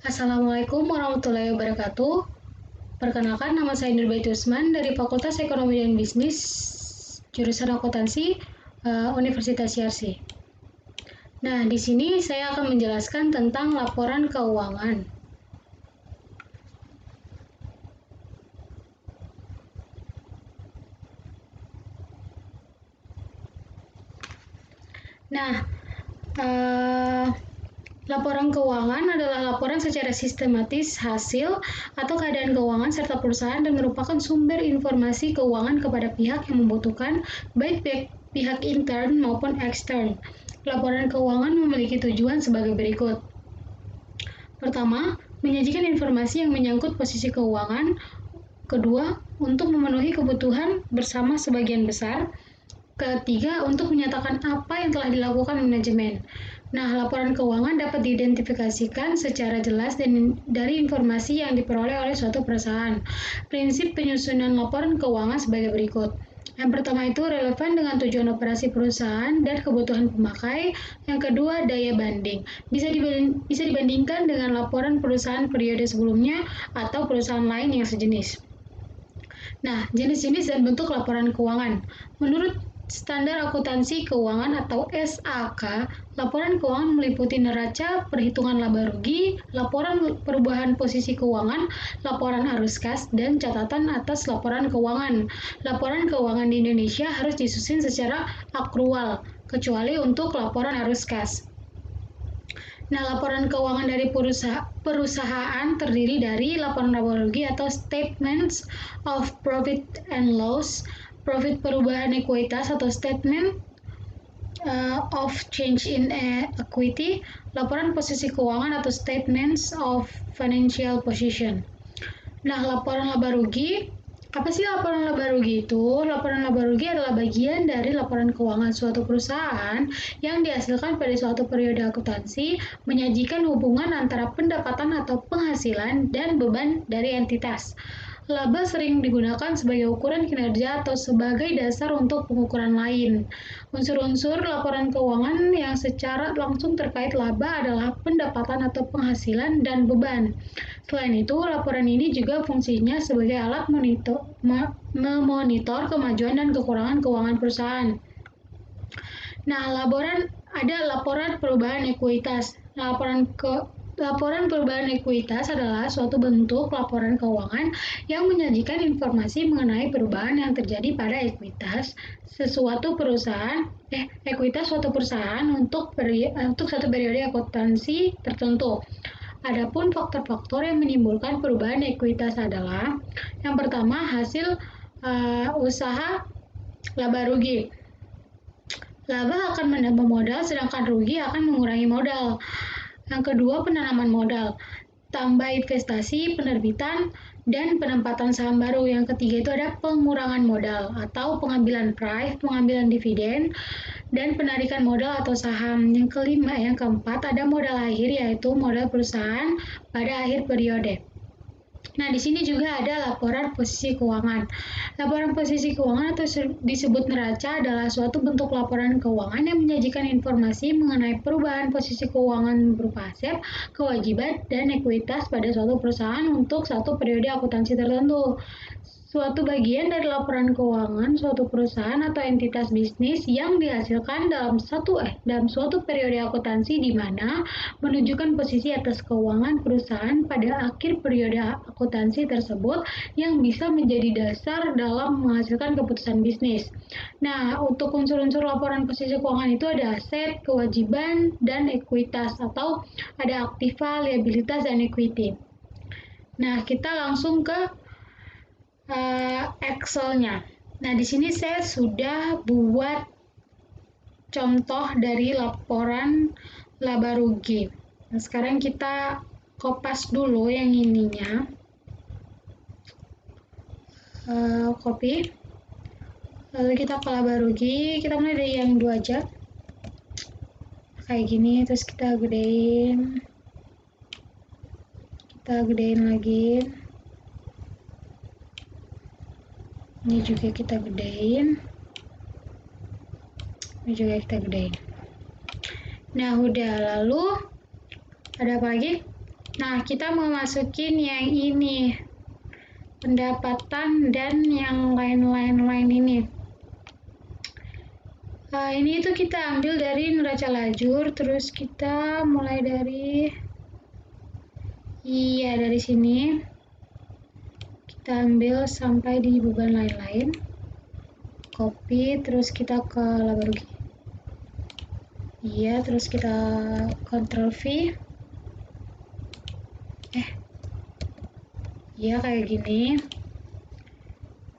Assalamualaikum warahmatullahi wabarakatuh. Perkenalkan, nama saya Nurbait Usman dari Fakultas Ekonomi dan Bisnis, jurusan Akuntansi, Universitas Yarsi. Nah, di sini saya akan menjelaskan tentang laporan keuangan. Nah, laporan keuangan adalah laporan secara sistematis hasil atau keadaan keuangan serta perusahaan dan merupakan sumber informasi keuangan kepada pihak yang membutuhkan, baik pihak intern maupun ekstern. Laporan keuangan memiliki tujuan sebagai berikut. Pertama, menyajikan informasi yang menyangkut posisi keuangan. Kedua, untuk memenuhi kebutuhan bersama sebagian besar. Ketiga, untuk menyatakan apa yang telah dilakukan manajemen. Nah, laporan keuangan dapat diidentifikasikan secara jelas dari informasi yang diperoleh oleh suatu perusahaan. Prinsip penyusunan laporan keuangan sebagai berikut. Yang pertama itu relevan dengan tujuan operasi perusahaan dan kebutuhan pemakai. Yang kedua, daya banding. Bisa dibandingkan dengan laporan perusahaan periode sebelumnya atau perusahaan lain yang sejenis. Nah, jenis-jenis dan bentuk laporan keuangan. Menurut Standar Akuntansi Keuangan atau SAK, laporan keuangan meliputi neraca, perhitungan laba rugi, laporan perubahan posisi keuangan, laporan arus kas, dan catatan atas laporan keuangan. Laporan keuangan di Indonesia harus disusun secara akrual, kecuali untuk laporan arus kas. Nah, laporan keuangan dari perusahaan terdiri dari laporan laba rugi atau Statements of Profit and Loss, profit perubahan ekuitas atau Statement of Change in Equity, laporan posisi keuangan atau Statements of Financial Position. Nah, laporan laba rugi, apa sih laporan laba rugi itu? Laporan laba rugi adalah bagian dari laporan keuangan suatu perusahaan yang dihasilkan pada suatu periode akuntansi, menyajikan hubungan antara pendapatan atau penghasilan dan beban dari entitas. Laba sering digunakan sebagai ukuran kinerja atau sebagai dasar untuk pengukuran lain. Unsur-unsur laporan keuangan yang secara langsung terkait laba adalah pendapatan atau penghasilan dan beban. Selain itu, laporan ini juga fungsinya sebagai alat memonitor kemajuan dan kekurangan keuangan perusahaan. Nah, ada laporan perubahan ekuitas. Laporan perubahan ekuitas adalah suatu bentuk laporan keuangan yang menyajikan informasi mengenai perubahan yang terjadi pada ekuitas suatu perusahaan untuk satu periode akuntansi tertentu. Adapun faktor-faktor yang menimbulkan perubahan ekuitas adalah yang pertama hasil usaha laba rugi. Laba akan menambah modal sedangkan rugi akan mengurangi modal. Yang kedua, penanaman modal, tambah investasi, penerbitan, dan penempatan saham baru. Yang ketiga itu ada pengurangan modal atau pengambilan price, pengambilan dividen, dan penarikan modal atau saham. Yang keempat ada modal akhir yaitu modal perusahaan pada akhir periode. Nah, di sini juga ada laporan posisi keuangan. Laporan posisi keuangan atau disebut neraca adalah suatu bentuk laporan keuangan yang menyajikan informasi mengenai perubahan posisi keuangan berupa aset, kewajiban, dan ekuitas pada suatu perusahaan untuk satu periode akuntansi tertentu. Suatu bagian dari laporan keuangan suatu perusahaan atau entitas bisnis yang dihasilkan dalam suatu periode akuntansi di mana menunjukkan posisi atas keuangan perusahaan pada akhir periode akuntansi tersebut yang bisa menjadi dasar dalam menghasilkan keputusan bisnis. Nah, untuk unsur-unsur laporan posisi keuangan itu ada aset, kewajiban, dan ekuitas atau ada aktiva, liabilitas, dan equity. Nah, kita langsung ke Excel-nya. Nah, di sini saya sudah buat contoh dari laporan laba rugi. Nah, sekarang kita kopas dulu yang ininya. Copy. Lalu kita ke laba rugi. Kita mulai dari yang 2 aja. Kayak gini, terus kita gedein. Kita gedein lagi. Ini juga kita gedein. Ini juga kita gedein. Nah, udah. Lalu ada apa lagi? Nah, kita mau masukin yang ini, pendapatan dan yang lain-lain ini. Ini itu kita ambil dari neraca lajur, terus kita mulai dari, iya dari sini, kita ambil sampai di beban lain-lain, copy, terus kita ke laba rugi. Iya, terus kita Ctrl V. Iya kayak gini.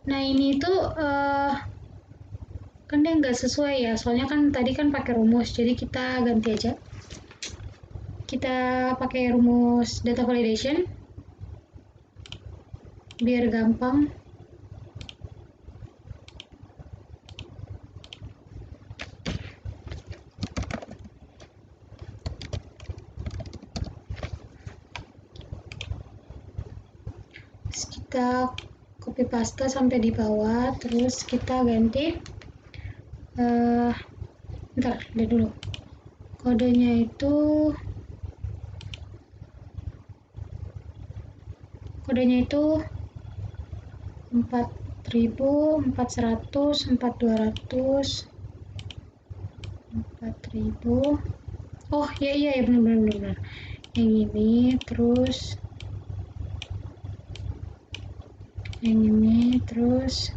Nah ini tuh kan dia nggak sesuai ya, soalnya kan tadi kan pakai rumus, jadi kita ganti aja. Kita pakai rumus data validation biar gampang. Terus kita copy paste sampai di bawah, terus kita ganti. Bentar, lihat dulu. Kodenya itu 4000, 4100, 4200, 4000. Oh iya benar. Yang ini terus yang ini terus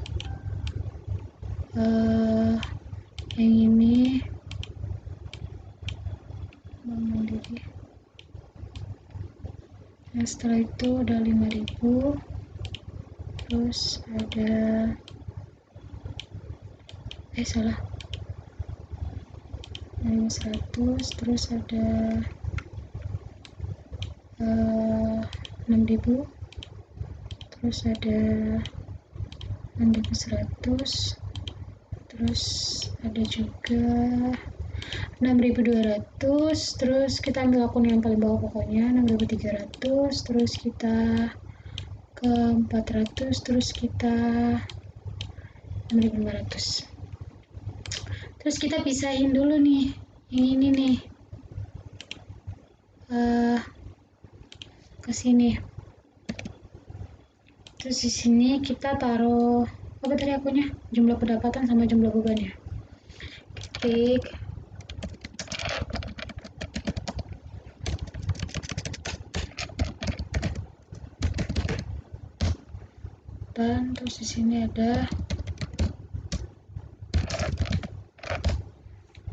yang ini mandiri. Nah, setelah itu ada 5000, terus ada salah 100, terus ada 6000, terus ada 6100, terus ada juga 6200, terus kita ambil akun yang paling bawah pokoknya 6300, terus kita ke 400, terus kita 6500. Terus kita pisahin dulu nih yang ini nih ke sini. Terus di sini kita taruh apa tadi akunnya, jumlah pendapatan sama jumlah bebannya. Ketik dan terus di sini ada.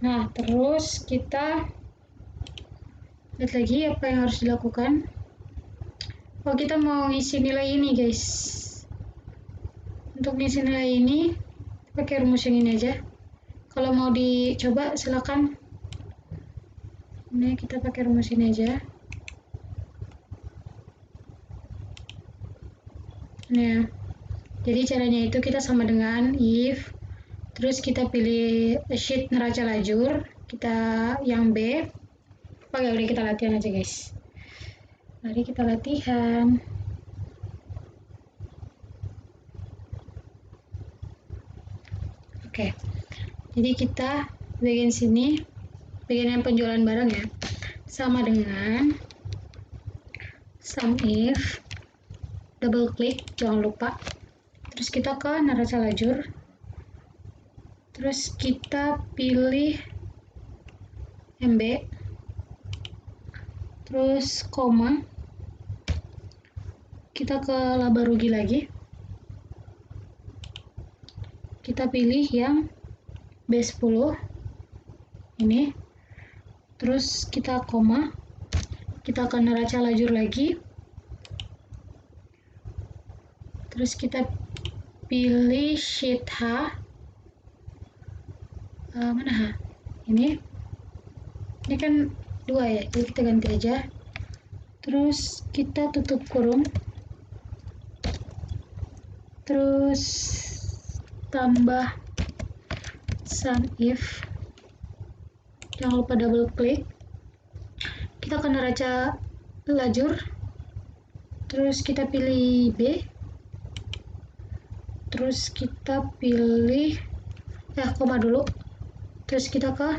Nah, terus kita lihat lagi apa yang harus dilakukan. Oh, kita mau ngisi nilai ini, guys. Untuk ngisi nilai ini, pakai rumus yang ini aja. Kalau mau dicoba, silakan. Ini kita pakai rumus ini aja. Nah, jadi caranya itu kita sama dengan if, terus kita pilih sheet neraca lajur, kita yang B. Oke, udah kita latihan aja, guys. Mari kita latihan. Oke, jadi kita bagian sini, bagian yang penjualan barang ya, sama dengan sum if, double klik, jangan lupa. Terus kita ke neraca lajur, terus kita pilih MB, terus koma, kita ke laba rugi lagi, kita pilih yang B10 ini, terus kita koma, kita ke neraca lajur lagi, terus kita pilih sheet H, mana H? Ini kan 2 ya, jadi kita ganti aja. Terus kita tutup kurung, terus tambah sum if, jangan lupa double klik, kita ke neraca lajur, terus kita pilih B, terus kita pilih koma dulu, terus kita ke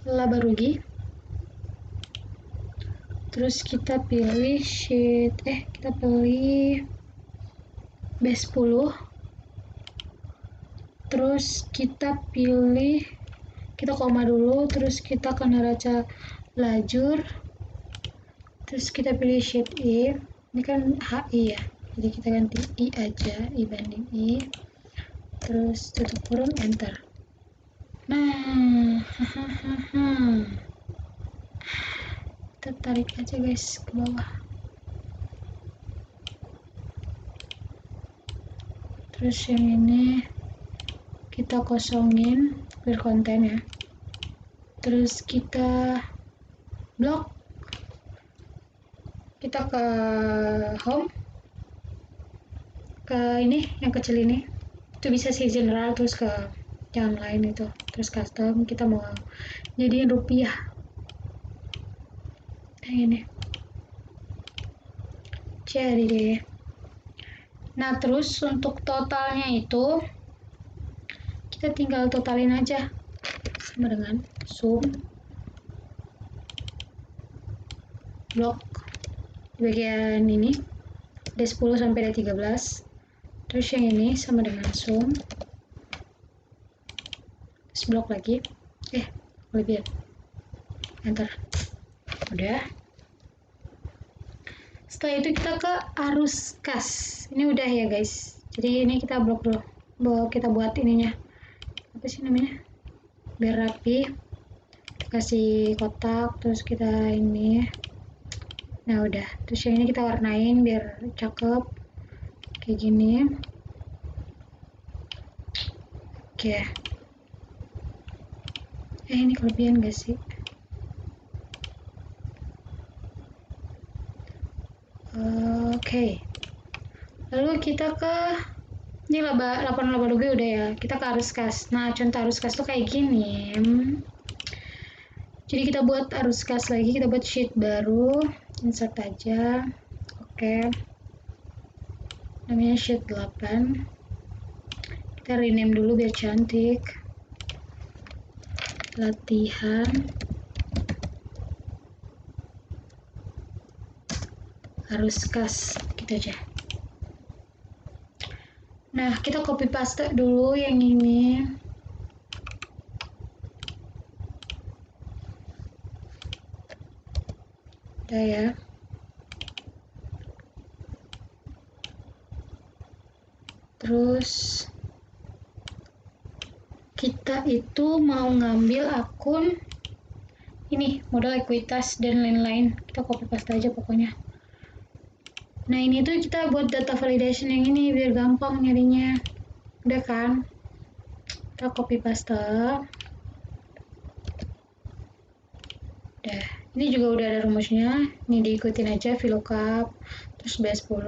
laba rugi, terus kita pilih sheet kita pilih B10, terus kita koma dulu, terus kita ke neraca lajur, terus kita pilih sheet I, ini kan HI ya, jadi kita ganti I aja, I banding I, terus tutup kurung, enter. Nah, kita tarik aja guys ke bawah, terus yang ini kita kosongin clear konten ya, terus kita blok, kita ke home, ke ini yang kecil ini, itu bisa sih general, terus ke yang lain itu, terus custom, kita mau jadiin rupiah yang ini, jadi deh. Nah terus untuk totalnya itu kita tinggal totalin aja sama dengan sum blok bagian ini D10 sampai D13, terus yang ini sama dengan sum, terus blok lagi, lebih enter, udah. Setelah itu kita ke arus kas, ini udah ya guys, jadi ini kita blok dulu, kita buat ininya apa sih namanya biar rapi, kasih kotak, terus kita ini, nah udah, terus yang ini kita warnain biar cakep kayak gini. Oke. Ini kelebihan gak sih? Oke. Lalu kita ke ini laporan laba rugi udah ya. Kita ke arus kas. Nah, contoh arus kas tuh kayak gini. Jadi kita buat arus kas lagi, kita buat sheet baru, insert aja. Oke. Namanya sheet 8. Kita rename dulu biar cantik. Latihan arus kas gitu aja. Nah, kita copy paste dulu yang ini. Udah ya. Terus kita itu mau ngambil akun ini, modal ekuitas dan lain-lain. Kita copy paste aja pokoknya. Nah, ini tuh kita buat data validation yang ini biar gampang nyarinya. Udah kan? Kita copy paste. Udah. Ini juga udah ada rumusnya. Ini diikutin aja VLOOKUP, terus B10,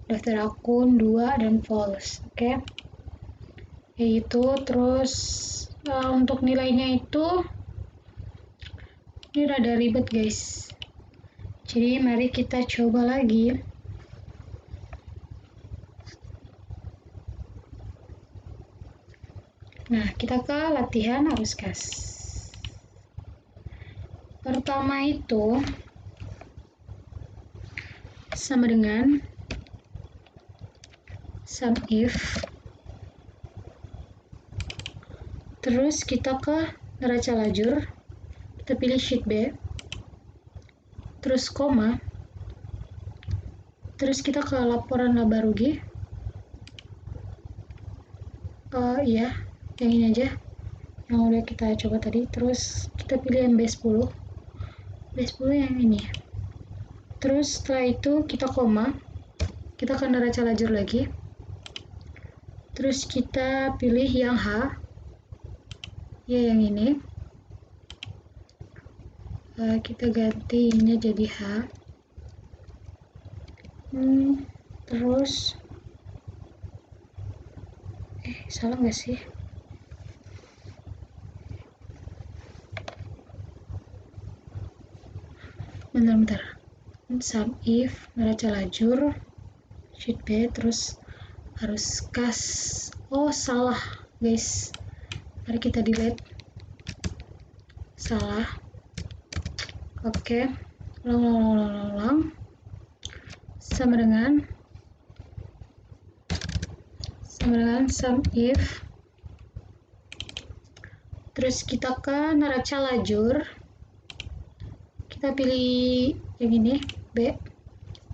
daftar akun 2 dan false. Oke. Itu terus untuk nilainya itu ini rada ribet guys, jadi mari kita coba lagi. Nah, kita ke latihan arus kas. Pertama itu sama dengan sum if, terus kita ke neraca lajur, kita pilih sheet B, terus koma, terus kita ke laporan laba rugi. Iya, yang ini aja yang udah kita coba tadi. Terus kita pilih yang B10 yang ini, terus setelah itu kita koma, kita ke neraca lajur lagi, terus kita pilih yang H ya, yang ini kita ganti ini jadi H. Terus salah nggak sih? Bentar. Sum if, neraca lajur, sheet B, terus arus kas. Oh, salah guys. Mari kita delete. Salah. Oke. ulang, sama dengan sum if. Terus kita ke neraca lajur, kita pilih yang ini B,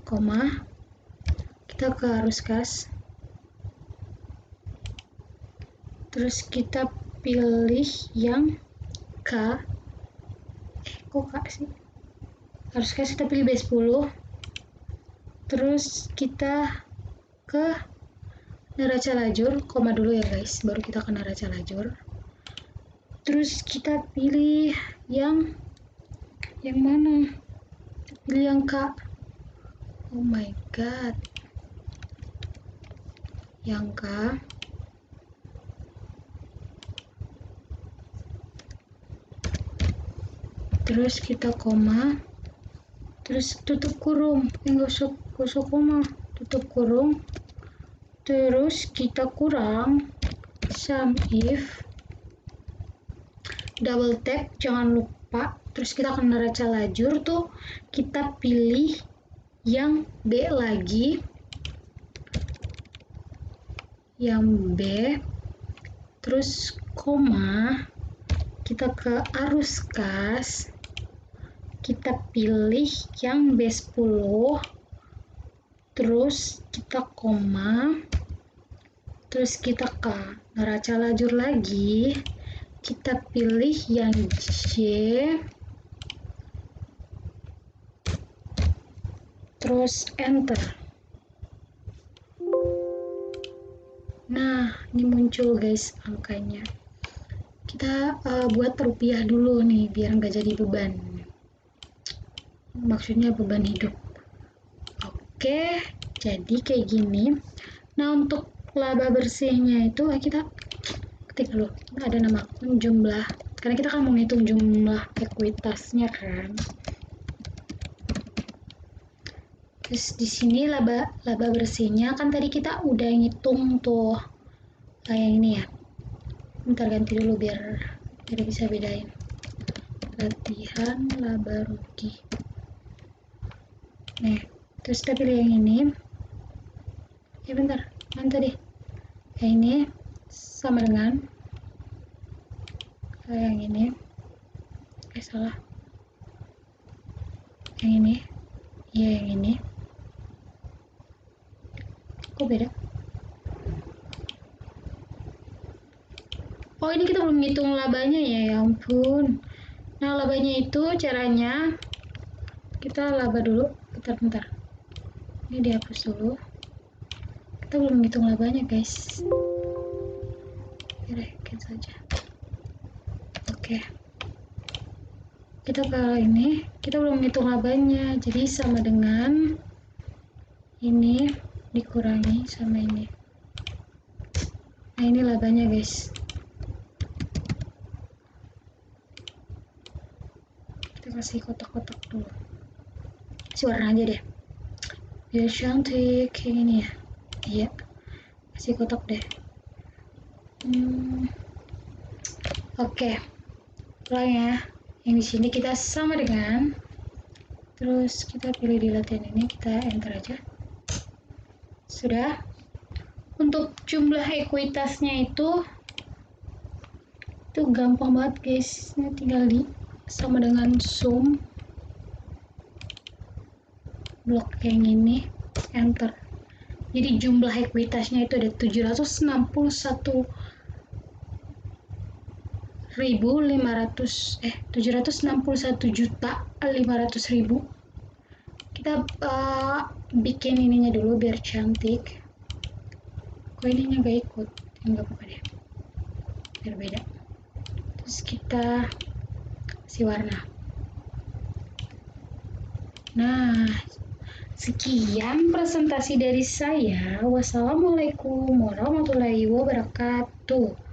koma, kita ke arus kas, terus kita pilih yang K, kok K sih, arus kas kita pilih B10, terus kita ke neraca lajur, koma dulu ya guys, baru kita ke neraca lajur. Terus kita pilih yang mana? Pilih yang K. Oh my god. Yang K. Terus kita koma. Terus tutup kurung. Nggak usah koma. Tutup kurung. Terus kita kurang sum if. Double tap, jangan lupa. Terus kita ke neraca lajur tuh, kita pilih yang B lagi, yang B, terus koma, kita ke arus kas, kita pilih yang B10, terus kita koma, terus kita ke neraca lajur lagi, kita pilih yang J, terus enter. Nah, ini muncul guys angkanya. Kita buat rupiah dulu nih biar nggak jadi beban. Maksudnya beban hidup. Oke, jadi kayak gini. Nah, untuk laba bersihnya itu kita ketik dulu. Ada nama akun jumlah. Karena kita kan mau ngitung jumlah ekuitasnya kan. Terus di sini laba bersihnya kan tadi kita udah ngitung tuh. Kayak ini ya. Bentar ganti dulu biar bisa bedain. Latihan laba rugi. Nih, terus kita pilih yang ini. Ya bentar, yang tadi. Yang ini sama dengan yang ini. Salah. Yang ini. Ya, yang ini. Kok beda? Oh, ini kita belum ngitung labanya ya ampun. Nah, labanya itu caranya kita laba dulu. Bentar. Ini dihapus dulu. Kita belum ngitung labanya, guys. Oke, cancel saja. Oke. Kita ke ini, kita belum ngitung labanya. Jadi sama dengan ini dikurangi sama ini. Nah, ini labanya, guys. Kita kasih kotak-kotak dulu. Kasih warna aja deh. Biar cantik kayak gini ya. Iya. Kasih kotak deh. Oke. Ulang ya. Yang di sini kita sama dengan, terus kita pilih di latihan ini, kita enter aja. Sudah. Untuk jumlah ekuitasnya itu gampang banget guys. Ini tinggal di sama dengan sum blok yang ini, enter. Jadi jumlah ekuitasnya itu ada 761.500.000. Kita bikin ininya dulu biar cantik. Kok ininya gak ikut? Enggak apa-apa deh. Biar beda. Terus kita kasih warna. Nah, sekian presentasi dari saya. Wassalamualaikum warahmatullahi wabarakatuh.